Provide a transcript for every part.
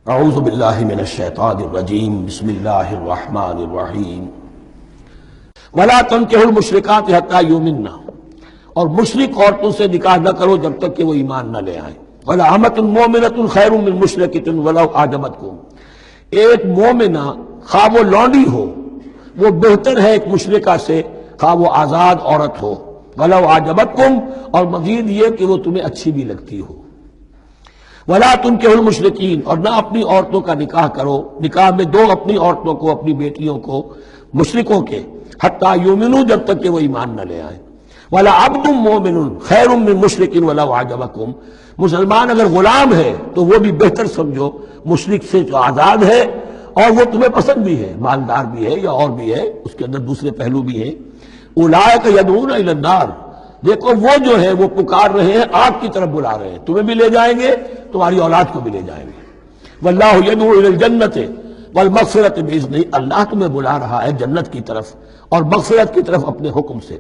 اعوذ باللہ من الشیطان الرجیم بسم اللہ الرحمن الرحیم ولا تنکحوا المشرکات حتی یؤمنن، اور مشرک عورتوں سے نکاح نہ کرو جب تک کہ وہ ایمان نہ لے آئیں۔ وَلَأَمَةٌ مُؤْمِنَةٌ خَيْرٌ مِّن مُشْرِكَةٍ وَلَوْ أَعْجَبَتْكُمْ، ایک مومنہ خواہ وہ لونڈی ہو وہ بہتر ہے ایک مشرکہ سے خواہ وہ آزاد عورت ہو، وَلَوْ أَعْجَبَتْكُمْ، اور مزید یہ کہ وہ تمہیں اچھی بھی لگتی ہو۔ وَلَا تُنكِحُوا الْمُشْرِكِينَ، اور نہ اپنی عورتوں کا نکاح کرو، نکاح میں دو اپنی عورتوں کو، اپنی بیٹیوں کو مشرکوں کے، حتیٰ یؤمنوا، جب تک کہ وہ ایمان نہ لے آئیں۔ وَلَعَبْدٌ مُّؤْمِنٌ خَيْرٌ مِّن مُشْرِكٍ وَلَوْ أَعْجَبَكُمْ، مسلمان اگر غلام ہے تو وہ بھی بہتر سمجھو مشرک سے جو آزاد ہے اور وہ تمہیں پسند بھی ہے، مالدار بھی ہے یا اور بھی ہے، اس کے اندر دوسرے پہلو بھی ہیں۔ اولئک یدعون الی النار، دیکھو وہ جو ہے وہ پکار رہے ہیں، آگ کی طرف بلا رہے ہیں، تمہیں بھی لے جائیں گے، تمہاری اولاد کو بھی لے جائیں گے۔ واللہ یدعو الی الجنۃ والمغفرۃ باذنہ، اللہ تمہیں بلا رہا ہے جنت کی طرف اور مغفرت کی طرف اپنے حکم سے۔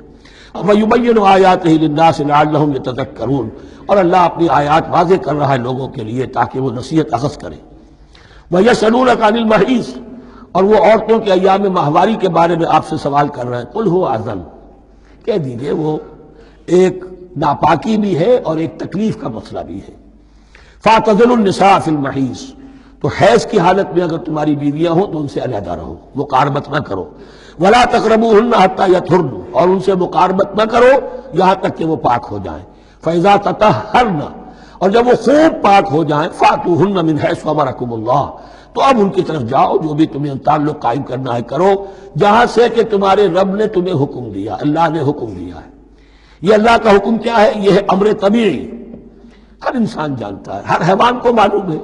وَيُبَيِّنُ آیاتہ للناس لعلہم یتذکرون، اور اللہ اپنی آیات واضح کر رہا ہے لوگوں کے لیے تاکہ وہ نصیحت اخذ کریں۔ وَيَسْأَلُونَکَ عَنِ الْمَحِیض، اور وہ عورتوں کے ایام ماہواری کے بارے میں آپ سے سوال کر رہے ہیں۔ قُلْ هُوَ أَذًى، کہہ دیجئے وہ ایک ناپاکی بھی ہے اور ایک تکلیف کا مسئلہ بھی ہے۔ فَاعْتَزِلُوا النِّسَاءَ فِي الْمَحِیض، تو حیض کی حالت میں اگر تمہاری بیویاں ہوں تو ان سے علیحدہ رہو، مقاربت نہ کرو۔ وَلَا تَقْرَبُوهُنَّ حَتَّى يَطْهُرْنَ، اور ان سے مقاربت نہ کرو یہاں تک کہ وہ پاک ہو جائیں۔ فَإِذَا تَطَهَّرْنَ، اور جب وہ خوب پاک ہو جائیں، فَأْتُوهُنَّ مِنْ حَيْثُ أَمَرَكُمُ اللَّهُ، تو اب ان کی طرف جاؤ، جو بھی تمہیں تعلق قائم کرنا ہے کرو، جہاں سے کہ تمہارے رب نے تمہیں حکم دیا، اللہ نے حکم دیا ہے۔ یہ اللہ کا حکم کیا ہے؟ یہ ہے امر طبیعی، ہر انسان جانتا ہے، ہر حیوان کو معلوم ہے،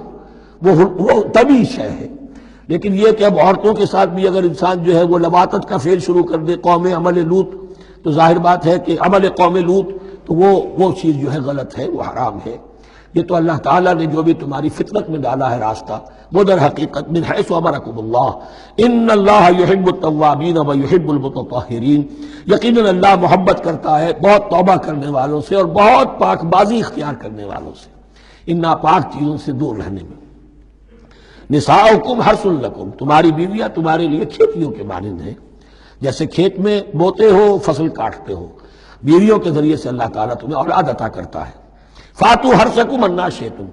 وہ طبیعی شے ہے۔ لیکن یہ کہ اب عورتوں کے ساتھ بھی اگر انسان جو ہے وہ لواطت کا فعل شروع کر دے، قوم عمل لوط، تو ظاہر بات ہے کہ عمل قوم لوط تو وہ چیز جو ہے غلط ہے، وہ حرام ہے۔ یہ تو اللہ تعالیٰ نے جو بھی تمہاری فطرت میں ڈالا ہے راستہ، وہ در حقیقت من حیث امرکم اللہ، ان اللہ یحب التوابین ویحب المتطہرین، یقیناً اللہ محبت کرتا ہے بہت توبہ کرنے والوں سے اور بہت پاک بازی اختیار کرنے والوں سے، ان ناپاک چیزوں سے دور رہنے میں۔ نساؤکم حرث لکم، تمہاری بیویاں تمہارے لیے کھیتیوں کے مانند ہیں، جیسے کھیت میں بوتے ہو، فصل کاٹتے ہو، بیویوں کے ذریعے سے اللہ تعالیٰ تمہیں اولاد عطا کرتا ہے۔ فاتو حرثکم انا شئتم،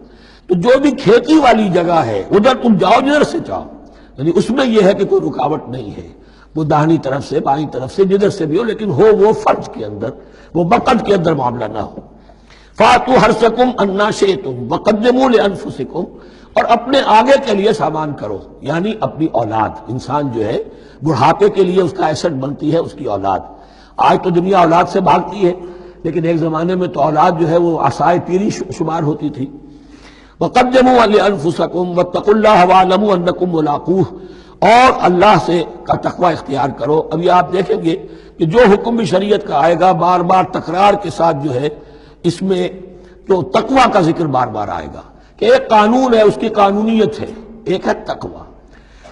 تو جو بھی کھیتی والی جگہ ہے ادھر تم جاؤ جدھر سے چاہو، یعنی اس میں یہ ہے کہ کوئی رکاوٹ نہیں ہے، وہ داہنی طرف سے بائیں طرف سے جدھر سے بھی ہو، لیکن ہو وہ فرض کے اندر، وہ مقد کے اندر معاملہ نہ ہو۔ فاتو حرثکم انا شئتم وقدموا لانفسکم، اور اپنے آگے کے لیے سامان کرو، یعنی اپنی اولاد۔ انسان جو ہے بڑھاپے کے لیے اس کا ایسٹ بنتی ہے اس کی اولاد۔ آج تو دنیا اولاد سے بھاگتی ہے، لیکن ایک زمانے میں تو اولاد جو ہے وہ عصائے پیری شمار ہوتی تھی۔ وَقَدِّمُوا لِأَنفُسَكُمْ وَاتَّقُوا اللَّهَ وَاعْلَمُوا أَنَّكُمْ مُلَاقُوهُ، اور اللہ سے کا تقوی اختیار کرو۔ اب یہ آپ دیکھیں گے کہ جو حکم بھی شریعت کا آئے گا بار بار تکرار کے ساتھ جو ہے اس میں جو تقوی کا ذکر بار بار آئے گا، کہ ایک قانون ہے اس کی قانونیت ہے، ایک ہے تقوی۔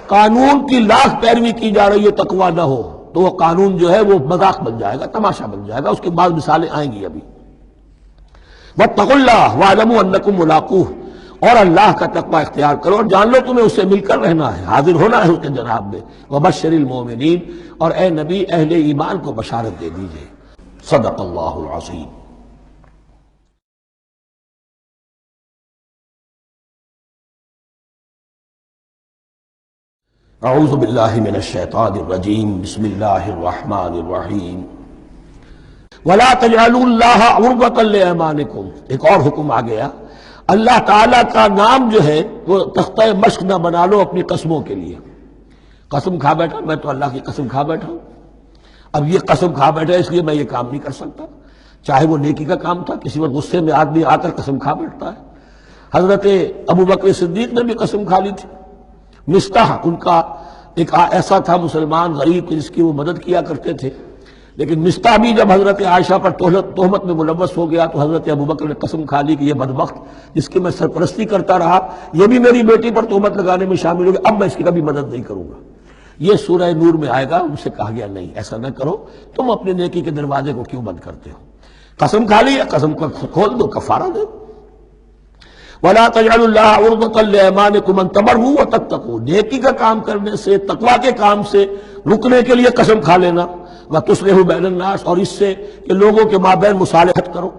قانون کی لاکھ پیروی کی جا رہی ہے، تقوی نہ ہو تو وہ قانون جو ہے وہ مذاق بن جائے گا، تماشا بن جائے گا۔ اس کے بعد مثالیں آئیں گی ابھی۔ وَاتَّقُوا اللَّهَ وَاعْلَمُوا أَنَّكُمْ مُلَاقُوهُ، اور اللہ کا تقوی اختیار کرو اور جان لو تمہیں اس سے مل کر رہنا ہے، حاضر ہونا ہے اس کے جناب میں۔ وَبَشِّرِ الْمُؤْمِنِينَ، اور اے نبی اہل ایمان کو بشارت دے دیجئے۔ صدق اللہ العظیم۔ اعوذ باللہ من الشیطان الرجیم بسم اللہ الرحمن الرحیم وَلَا تَجْعَلُوا اللَّهَ عُرْضَةً لِأَيْمَانِكُمْ، ایک اور حکم آ گیا، اللہ تعالیٰ کا نام جو ہے وہ تختہ مشق نہ بنا لو اپنی قسموں کے لیے۔ قسم کھا بیٹھا، میں تو اللہ کی قسم کھا بیٹھا ہوں، اب یہ قسم کھا بیٹھا اس لیے میں یہ کام نہیں کر سکتا، چاہے وہ نیکی کا کام تھا، کسی وقت غصے میں آدمی آ کر قسم کھا بیٹھتا ہے۔ حضرت ابوبکر صدیق نے بھی قسم کھا لی تھی۔ مستح ان کا ایک ایسا تھا مسلمان غریب جس کی وہ مدد کیا کرتے تھے، لیکن مستح بھی جب حضرت عائشہ پر تہمت میں ملوث ہو گیا تو حضرت ابوبکر نے قسم کھا لی کہ یہ بدبخت جس کی میں سرپرستی کرتا رہا یہ بھی میری بیٹی پر تہمت لگانے میں شامل ہو گیا، اب میں اس کی کبھی مدد نہیں کروں گا۔ یہ سورہ نور میں آئے گا، ان سے کہا گیا نہیں ایسا نہ کرو، تم اپنے نیکی کے دروازے کو کیوں بند کرتے ہو؟ قسم کھا لی، قسم کو کھول دو، کفارہ دو۔ وَلَا تَجْعَلُوا اللَّهَ عُرْضَةً لِأَيْمَانِكُمْ أَن تَبَرُّوا وَتَتَّقُوا، نیکی کا کام کرنے سے، تقویٰ کے کام سے رکنے کے لیے قسم کھا لینا، وَتُصْلِحُوا بَيْنَ النَّاسِ، اور اس سے کہ لوگوں کے مابین مصالحت کرو۔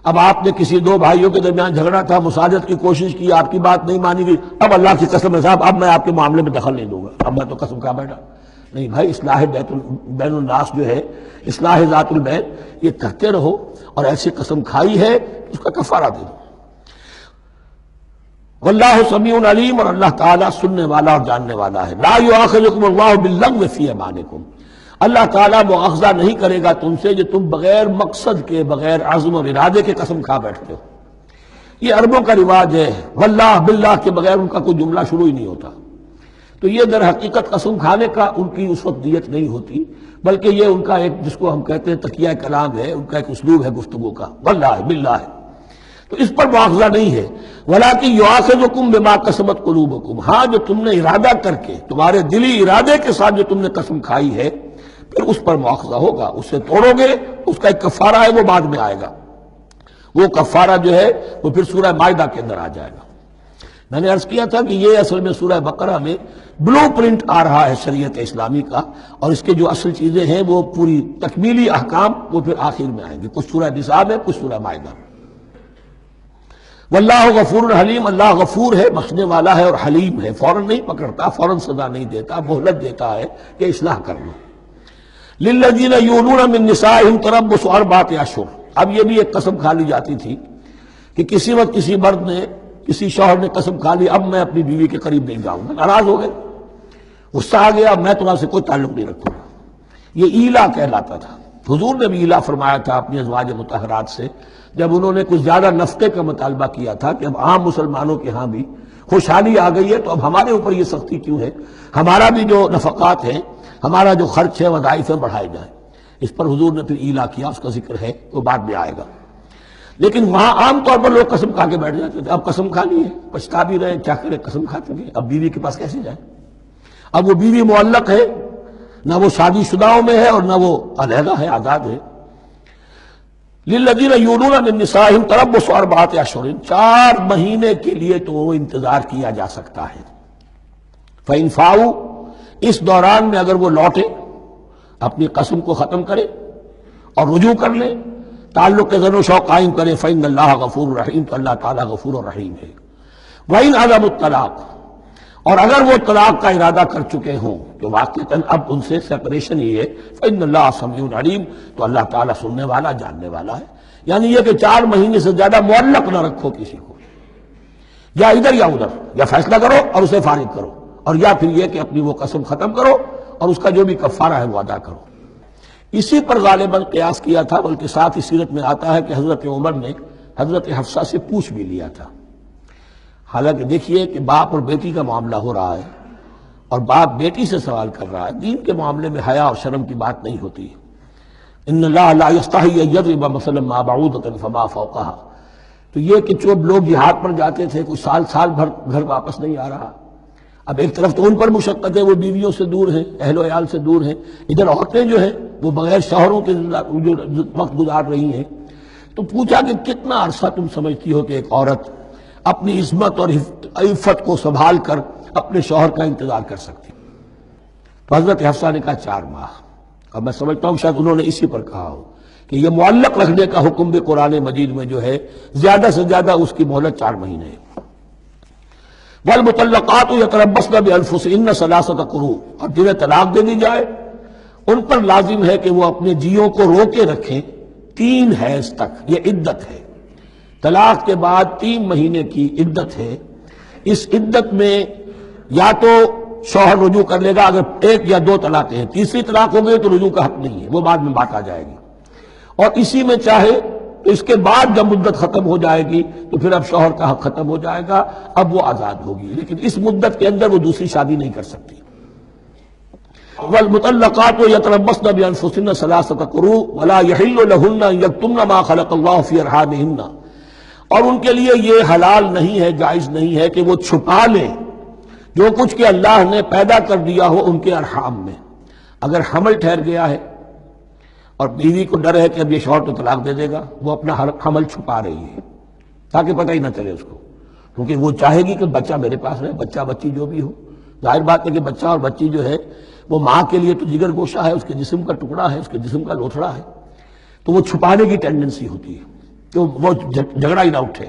اب آپ نے کسی دو بھائیوں کے درمیان جھگڑا تھا، مصالحت کی کوشش کی، آپ کی بات نہیں مانی گئی، اب اللہ کی قسم ہے صاحب اب میں آپ کے معاملے میں دخل نہیں دوں گا، اب میں تو قسم کھا بیٹھا۔ نہیں بھائی، اصلاح بین الناس جو ہے، اصلاح ذات البین، یہ کرتے رہو، اور ایسی قسم کھائی ہے اس کا کفارہ دے دو۔ واللہ سمیع علیم، اور اللہ تعالیٰ سننے والا اور جاننے والا ہے۔ لا یؤاخذکم اللہ باللغو فی ایمانکم، اللہ تعالیٰ مؤاخذہ نہیں کرے گا تم سے جو تم بغیر مقصد کے، بغیر عزم اور ارادے کے قسم کھا بیٹھتے ہو۔ یہ عربوں کا رواج ہے، واللہ باللہ کے بغیر ان کا کوئی جملہ شروع ہی نہیں ہوتا۔ تو یہ در حقیقت قسم کھانے کا ان کی اس وقت نیت نہیں ہوتی، بلکہ یہ ان کا ایک، جس کو ہم کہتے ہیں تقیہ کلام ہے، ان کا ایک اسلوب ہے گفتگو کا، واللہ باللہ ہے، تو اس پر مؤاخذہ نہیں ہے۔ وَلَٰكِن يُؤَاخِذُكُم بِمَا كَسَبَتْ قُلُوبُكُم، ہاں جو تم نے ارادہ کر کے، تمہارے دلی ارادے کے ساتھ جو تم نے قسم کھائی ہے، پھر اس پر مؤاخذہ ہوگا، اسے توڑو گے، اس کا ایک کفارہ ہے، وہ بعد میں آئے گا۔ وہ کفارہ جو ہے وہ پھر سورہ مائدہ کے اندر آ جائے گا۔ میں نے عرض کیا تھا کہ یہ اصل میں سورہ بقرہ میں بلو پرنٹ آ رہا ہے شریعت اسلامی کا، اور اس کے جو اصل چیزیں ہیں وہ پوری تکمیلی احکام وہ پھر آخر میں آئیں گے، کچھ سورہ نساء میں، کچھ سورہ مائدہ میں۔ واللہ غفور حلیم، اللہ غفور ہے، بخشنے والا ہے اور حلیم ہے، فوراً نہیں پکڑتا، فوراً سزا نہیں دیتا، مہلت دیتا ہے کہ اصلاح کر لو۔ للذین یؤلون من نسائہم تربص اربعۃ اشہر، اب یہ بھی ایک قسم کھا لی جاتی تھی کہ کسی وقت کسی مرد نے، کسی شوہر نے قسم کھا لی اب میں اپنی بیوی کے قریب نہیں جاؤں گا، ناراض ہو گئے، غصہ آ گیا، میں تمہارے سے کوئی تعلق نہیں رکھوں گا، یہ ایلا کہلاتا تھا۔ حضور نے بھی ایلا فرمایا تھا اپنی ازواج مطہرات سے، جب انہوں نے کچھ زیادہ نفقے کا مطالبہ کیا تھا کہ اب عام مسلمانوں کے ہاں بھی خوشحالی آ گئی ہے تو اب ہمارے اوپر یہ سختی کیوں ہے، ہمارا بھی جو نفقات ہیں، ہمارا جو خرچ ہے، وظائف ہیں، بڑھائے جائیں۔ اس پر حضور نے پھر ایلا کیا، اس کا ذکر ہے، وہ بعد میں آئے گا۔ لیکن وہاں عام طور پر لوگ قسم کھا کے بیٹھ جاتے تھے، اب قسم کھا لی ہے، پچھتا بھی رہے، کیا کرے، قسم کھا چکے، اب بیوی کے پاس کیسے جائیں؟ اب وہ بیوی معلق ہے، نہ وہ شادی شداؤں میں ہے اور نہ وہ علیحدہ ہے، آزاد ہے۔ للذین یؤلون من نسائہم تربص اربعۃ اشہر، 4 مہینے کے لیے تو وہ انتظار کیا جا سکتا ہے۔ فإن فاؤوا، اس دوران میں اگر وہ لوٹے، اپنی قسم کو ختم کرے اور رجوع کر لے، تعلق کے زن و شوق قائم کرے، فإن اللہ غفور رحیم، تو اللہ تعالیٰ غفور اور رحیم ہے۔ وإن عزموا الطلاق، اور اگر وہ طلاق کا ارادہ کر چکے ہوں کہ واقعتاً اب ان سے سپریشن ہی ہے، فإن اللہ سمیع علیم، تو اللہ تعالیٰ سننے والا، جاننے والا ہے۔ یعنی یہ کہ 4 مہینے سے زیادہ معلق نہ رکھو کسی کو، یا ادھر یا ادھر، یا فیصلہ کرو اور اسے فارغ کرو، اور یا پھر یہ کہ اپنی وہ قسم ختم کرو اور اس کا جو بھی کفارہ ہے وہ ادا کرو۔ اسی پر غالباً قیاس کیا تھا، بلکہ ساتھ ہی سیرت میں آتا ہے کہ حضرت عمر نے حضرت حفصہ سے پوچھ بھی لیا تھا۔ حالانکہ دیکھیے کہ باپ اور بیٹی کا معاملہ ہو رہا ہے، اور باپ بیٹی سے سوال کر رہا ہے، دین کے معاملے میں حیا اور شرم کی بات نہیں ہوتی۔ ان اللہ لا یستحی ان یضرب مثلا ما بعوضۃ فما فوقها، تو یہ کہ جو لوگ جہاد پر جاتے تھے، کچھ سال بھر گھر واپس نہیں آ رہا، اب ایک طرف تو ان پر مشقت ہے، وہ بیویوں سے دور ہیں، اہل و عیال سے دور ہیں، ادھر عورتیں جو ہیں وہ بغیر شوہروں کے جو وقت گزار رہی ہیں، تو پوچھا کہ کتنا عرصہ تم سمجھتی ہو کہ ایک عورت اپنی عصمت اور عفت کو سنبھال کر اپنے شوہر کا انتظار کر سکتی؟ تو حضرت حفصہ نے کہا 4 ماہ۔ اب میں سمجھتا ہوں شاید انہوں نے اسی پر کہا ہو کہ یہ معلق رکھنے کا حکم بھی قرآن مجید میں جو ہے زیادہ سے زیادہ اس کی مہلت 4 مہینے ہے۔ والمطلقات یتربصن بانفسهن 3 قروء، اور جنہیں طلاق دے دی جائے ان پر لازم ہے کہ وہ اپنے جیوں کو روکے رکھیں 3 حیض تک، یہ عدت ہے۔ طلاق کے بعد 3 مہینے کی عدت ہے۔ اس عدت میں یا تو شوہر رجوع کر لے گا، اگر 1 یا 2 طلاقیں ہیں، تیسری طلاق ہو گئی تو رجوع کا حق نہیں ہے، وہ بعد میں بات آ جائے گی، اور اسی میں چاہے تو اس کے بعد جب مدت ختم ہو جائے گی تو پھر اب شوہر کا حق ختم ہو جائے گا، اب وہ آزاد ہوگی، لیکن اس مدت کے اندر وہ دوسری شادی نہیں کر سکتی۔ والمطلقات یتربصن بانفسهن 3 قروء ولا يحل لهن ان يكتمن ما خلق الله في ارحامهن، اور ان کے لیے یہ حلال نہیں ہے، جائز نہیں ہے کہ وہ چھپا لیں جو کچھ کہ اللہ نے پیدا کر دیا ہو ان کے ارحام میں۔ اگر حمل ٹھہر گیا ہے اور بیوی کو ڈر ہے کہ اب یہ شوہر تو طلاق دے دے گا، وہ اپنا حمل چھپا رہی ہے تاکہ پتہ ہی نہ چلے اس کو، کیونکہ وہ چاہے گی کہ بچہ میرے پاس رہے، بچہ بچی جو بھی ہو. ظاہر بات ہے کہ بچہ اور بچی جو ہے وہ ماں کے لیے تو جگر گوشہ ہے، اس کے جسم کا ٹکڑا ہے، اس کے جسم کا لوتھڑا ہے، تو وہ چھپانے کی ٹینڈنسی ہوتی ہے کہ وہ جھگڑا ہی نہ اٹھے.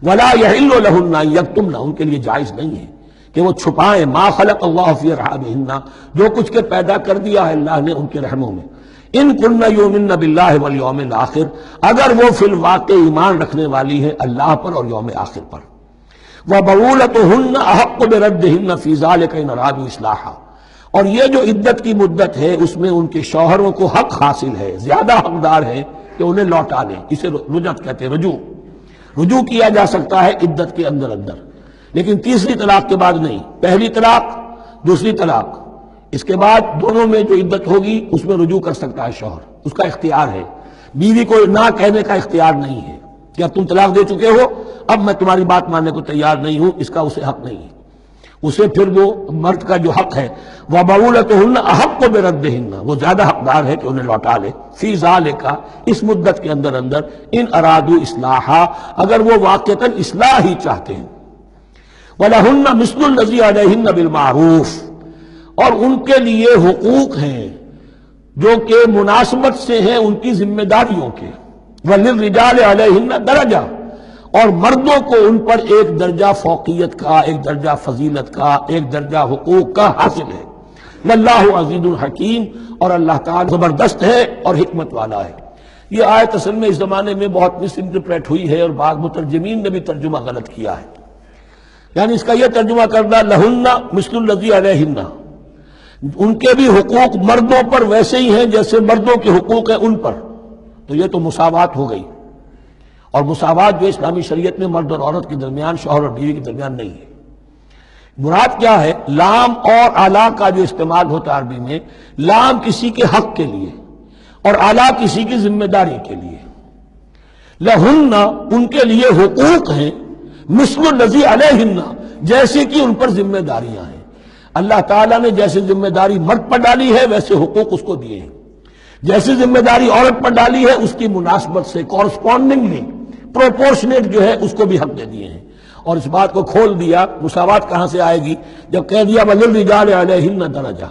ولا يحل لهن ان يكتمن، ان کے لیے جائز نہیں ہے کہ وہ چھپائیں ما خلق اللہ فی ارحامہن، جو کچھ کے پیدا کر دیا ہے اللہ نے ان کے رحموں میں. ان کن یؤمن باللہ والیوم الاخر، اگر وہ فی الواقع ایمان رکھنے والی ہیں اللہ پر اور یوم آخر پر. وبعولتهن احق بردهن فی ذلک ان ارادوا اصلاحا، اور یہ جو عدت کی مدت ہے اس میں ان کے شوہروں کو حق حاصل ہے، زیادہ حقدار ہے کہ انہیں لوٹا لیں. اسے رجعت کہتے ہیں، رجوع کیا جا سکتا ہے عدت کے اندر لیکن تیسری طلاق کے بعد نہیں. پہلی طلاق، دوسری طلاق، اس کے بعد دونوں میں جو عدت ہوگی اس میں رجوع کر سکتا ہے شوہر، اس کا اختیار ہے. بیوی کو نہ کہنے کا اختیار نہیں ہے کہ اب تم طلاق دے چکے ہو، اب میں تمہاری بات ماننے کو تیار نہیں ہوں، اس کا اسے حق نہیں ہے. اسے پھر وہ مرد کا جو حق ہے وَبَعُولَتُهُنَّ أَحَقُّ بِرَدِّهِنَّ، وہ زیادہ حقدار ہے کہ انہیں لوٹا لے. فی ذالک، اس مدت کے اندر ان ارادوا اصلاحا، اگر وہ واقعتاً اصلاح ہی چاہتے ہیں. وَلَهُنَّ مِثْلُ الَّذِي عَلَيْهِنَّ بِالْمَعْرُوفِ، اور ان کے لیے حقوق ہیں جو کہ مناسبت سے ہیں ان کی ذمہ داریوں کے. وَلِلرِّجَالِ عَلَيْهِنَّ دَرَجَةٌ، اور مردوں کو ان پر ایک درجہ فوقیت کا، ایک درجہ فضیلت کا، ایک درجہ حقوق کا حاصل ہے. واللہ عزیز الحکیم، اور اللہ تعالی زبردست ہے اور حکمت والا ہے. یہ آیت اصل میں اس زمانے میں بہت مس انٹرپریٹ ہوئی ہے اور بعض مترجمین نے بھی ترجمہ غلط کیا ہے. یعنی اس کا یہ ترجمہ کرنا لہن مثل الذی علیہن، ان کے بھی حقوق مردوں پر ویسے ہی ہیں جیسے مردوں کے حقوق ہیں ان پر. تو یہ تو مساوات ہو گئی، اور مساوات جو اسلامی شریعت میں مرد اور عورت کے درمیان، شوہر اور بیوی کے درمیان نہیں ہے. مراد کیا ہے؟ لام اور اعلیٰ کا جو استعمال ہوتا ہے عربی میں، لام کسی کے حق کے لیے اور اعلیٰ کسی کی ذمہ داری کے لیے. لہن، ان کے لیے حقوق ہیں، مثل الذی علیہن، جیسے کہ ان پر ذمہ داریاں ہیں. اللہ تعالیٰ نے جیسے ذمہ داری مرد پر ڈالی ہے ویسے حقوق اس کو دیے ہیں. جیسے ذمہ داری عورت پر ڈالی ہے اس کی مناسبت سے کورسپونڈنگلی پروپورشنیٹ جو ہے اس کو بھی حق دے دیے ہیں. اور اس بات کو کھول دیا مساوات کہاں سے آئے گی جب کہہ دیا وَلِلرِّجَالِ عَلَيْهِنَّ دَرَجَةٌ،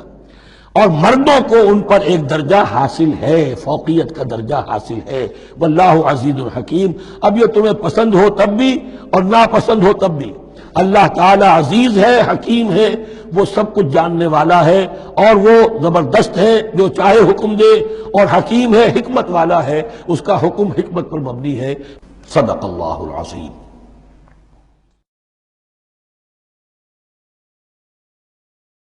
اور مردوں کو ان پر ایک درجہ حاصل ہے، فوقیت کا درجہ حاصل ہے. واللہ عزیز الحکیم. اب یہ تمہیں پسند ہو تب بھی اور ناپسند ہو تب بھی اللہ تعالی عزیز ہے، حکیم ہے، وہ سب کچھ جاننے والا ہے اور وہ زبردست ہے، جو چاہے حکم دے، اور حکیم ہے، حکمت والا ہے، اس کا حکم حکمت پر مبنی ہے. صدق اللہ العظیم.